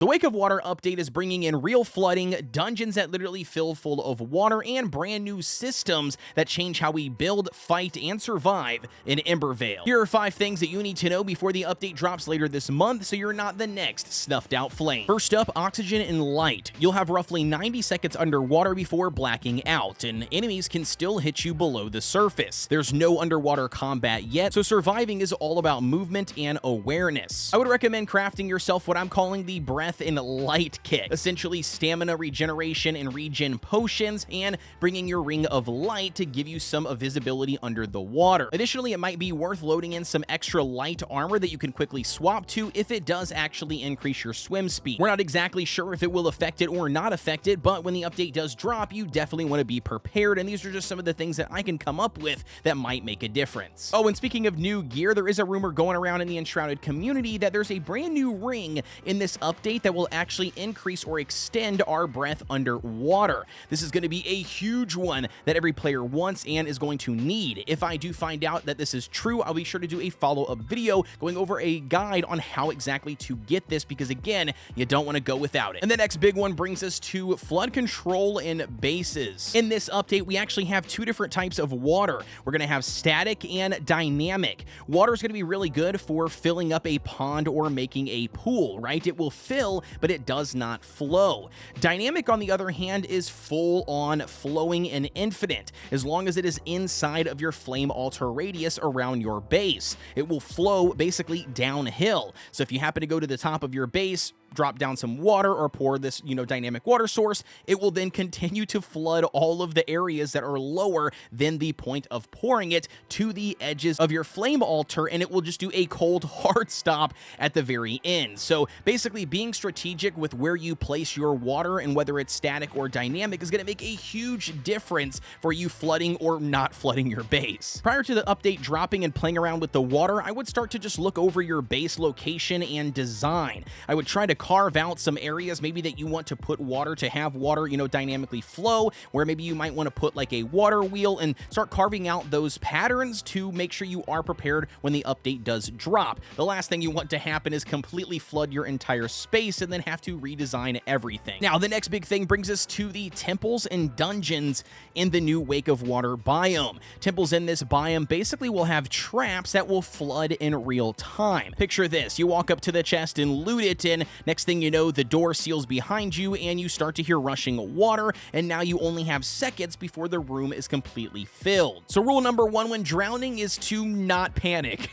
The Wake of Water update is bringing in real flooding, dungeons that literally fill full of water, and brand new systems that change how we build, fight, and survive in Embervale. Here are 5 things that you need to know before the update drops later this month so you're not the next snuffed out flame. First up, oxygen and light. You'll have roughly 90 seconds underwater before blacking out, and enemies can still hit you below the surface. There's no underwater combat yet, so surviving is all about movement and awareness. I would recommend crafting yourself what I'm calling the breath and light kit, essentially stamina regeneration and regen potions, and bringing your ring of light to give you some visibility under the water. Additionally, it might be worth loading in some extra light armor that you can quickly swap to if it does actually increase your swim speed. We're not exactly sure if it will affect it or not affect it, but when the update does drop, you definitely want to be prepared, and these are just some of the things that I can come up with that might make a difference. Oh, and speaking of new gear, there is a rumor going around in the Enshrouded community that there's a brand new ring in this update that will actually increase or extend our breath underwater. This is going to be a huge one that every player wants and is going to need. If I do find out that this is true, I'll be sure to do a follow-up video going over a guide on how exactly to get this, because again, you don't want to go without it. And the next big one brings us to flood control in bases. In this update, we actually have 2 different types of water. We're going to have static and dynamic. Water is going to be really good for filling up a pond or making a pool, right? It will fill, but it does not flow. Dynamic, on the other hand, is full on flowing and infinite, as long as it is inside of your flame altar radius around your base. It will flow basically downhill. So if you happen to go to the top of your base, drop down some water or pour this, dynamic water source, it will then continue to flood all of the areas that are lower than the point of pouring it to the edges of your flame altar, and it will just do a cold hard stop at the very end. So basically, being strategic with where you place your water and whether it's static or dynamic is going to make a huge difference for you flooding or not flooding your base. Prior to the update dropping and playing around with the water, I would start to just look over your base location and design. I would try to carve out some areas maybe that you want to put water to have water, dynamically flow, where maybe you might want to put like a water wheel, and start carving out those patterns to make sure you are prepared when the update does drop. The last thing you want to happen is completely flood your entire space and then have to redesign everything. Now, the next big thing brings us to the temples and dungeons in the new Wake of Water biome. Temples in this biome basically will have traps that will flood in real time. Picture this: you walk up to the chest and loot it, and next thing you know, the door seals behind you and you start to hear rushing water, and now you only have seconds before the room is completely filled. So rule number 1 when drowning is to not panic.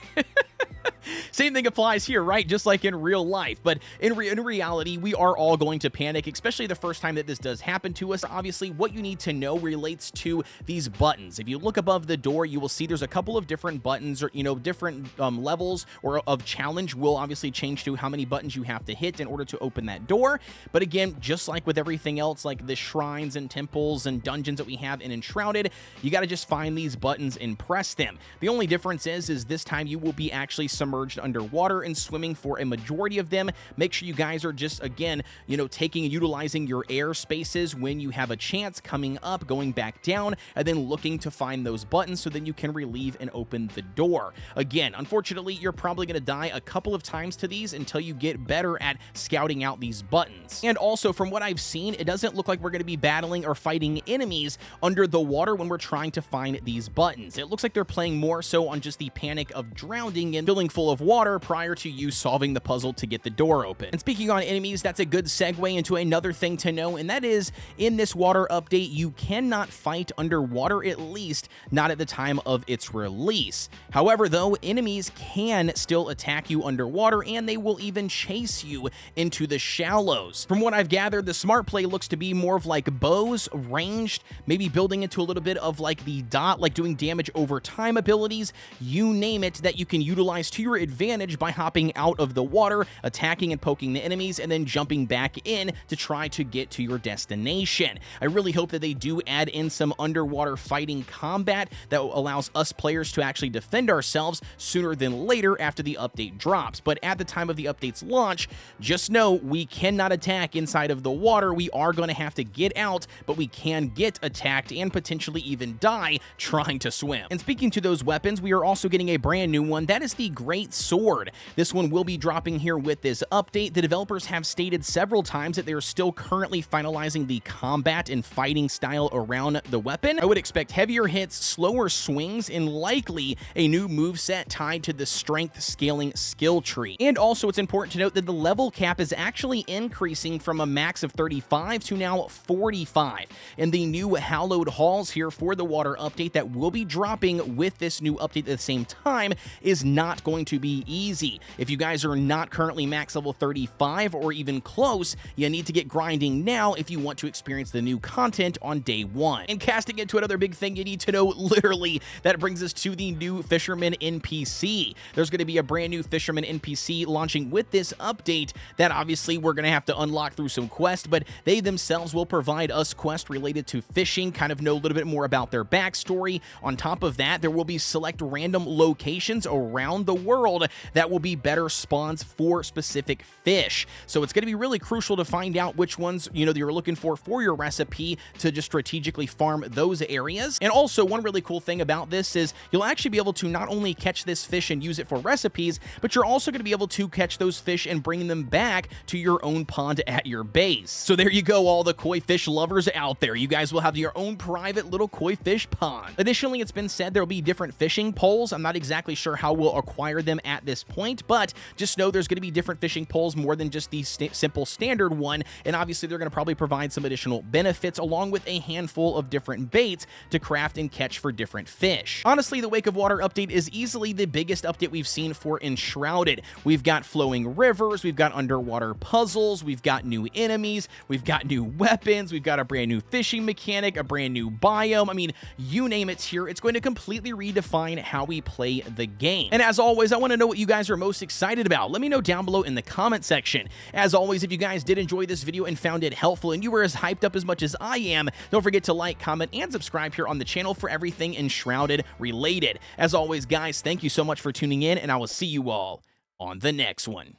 Same thing applies here, right? Just like in real life. But in reality, we are all going to panic, especially the first time that this does happen to us. Obviously, what you need to know relates to these buttons. If you look above the door, you will see there's a couple of different buttons, or different levels or of challenge will obviously change to how many buttons you have to hit in order to open that door. But again, just like with everything else, like the shrines and temples and dungeons that we have in Enshrouded, you got to just find these buttons and press them. The only difference is this time you will be actually submerged underwater and swimming for a majority of them. Make sure you guys are just, again, taking and utilizing your air spaces when you have a chance, coming up, going back down, and then looking to find those buttons so then you can relieve and open the door. Again, unfortunately, you're probably going to die a couple of times to these until you get better at scouting out these buttons. And also, from what I've seen, it doesn't look like we're going to be battling or fighting enemies under the water when we're trying to find these buttons. It looks like they're playing more so on just the panic of drowning and filling full of water prior to you solving the puzzle to get the door open. And speaking on enemies, that's a good segue into another thing to know, and that is, in this water update, you cannot fight underwater, at least not at the time of its release. However, though, enemies can still attack you underwater, and they will even chase you into the shallows. From what I've gathered, the smart play looks to be more of like bows, ranged, maybe building into a little bit of like the dot, like doing damage over time abilities, you name it, that you can utilize to your advantage by hopping out of the water, attacking and poking the enemies, and then jumping back in to try to get to your destination. I really hope that they do add in some underwater fighting combat that allows us players to actually defend ourselves sooner than later after the update drops. But at the time of the update's launch, just know we cannot attack inside of the water. We are going to have to get out, but we can get attacked and potentially even die trying to swim. And speaking to those weapons, we are also getting a brand new one. That is the Greatsword Greatsword. This one will be dropping here with this update. The developers have stated several times that they are still currently finalizing the combat and fighting style around the weapon. I would expect heavier hits, slower swings, and likely a new moveset tied to the strength scaling skill tree. And also, it's important to note that the level cap is actually increasing from a max of 35 to now 45. And the new hallowed halls here for the water update that will be dropping with this new update at the same time is not going to be easy. If you guys are not currently max level 35 or even close, you need to get grinding now if you want to experience the new content on day one. And casting into another big thing you need to know, literally, that brings us to the new Fisherman NPC. There's going to be a brand new Fisherman NPC launching with this update that obviously we're going to have to unlock through some quests, but they themselves will provide us quests related to fishing, kind of know a little bit more about their backstory. On top of that, there will be select random locations around the world that will be better spawns for specific fish. So it's going to be really crucial to find out which ones, you know, that you're looking for your recipe to just strategically farm those areas. And also, one really cool thing about this is you'll actually be able to not only catch this fish and use it for recipes, but you're also going to be able to catch those fish and bring them back to your own pond at your base. So there you go, all the koi fish lovers out there. You guys will have your own private little koi fish pond. Additionally, it's been said there will be different fishing poles. I'm not exactly sure how we'll acquire them at this point, but just know there's going to be different fishing poles more than just the simple standard one, and obviously they're going to probably provide some additional benefits along with a handful of different baits to craft and catch for different fish. Honestly, the Wake of Water update is easily the biggest update we've seen for Enshrouded. We've got flowing rivers, we've got underwater puzzles, we've got new enemies, we've got new weapons, we've got a brand new fishing mechanic, a brand new biome. I mean, you name it here. It's going to completely redefine how we play the game. And as always, I want to know what you guys are most excited about. Let me know down below in the comment section. As always, if you guys did enjoy this video and found it helpful and you were as hyped up as much as I am, don't forget to like, comment, and subscribe here on the channel for everything Enshrouded related. As always, guys, thank you so much for tuning in, and I will see you all on the next one.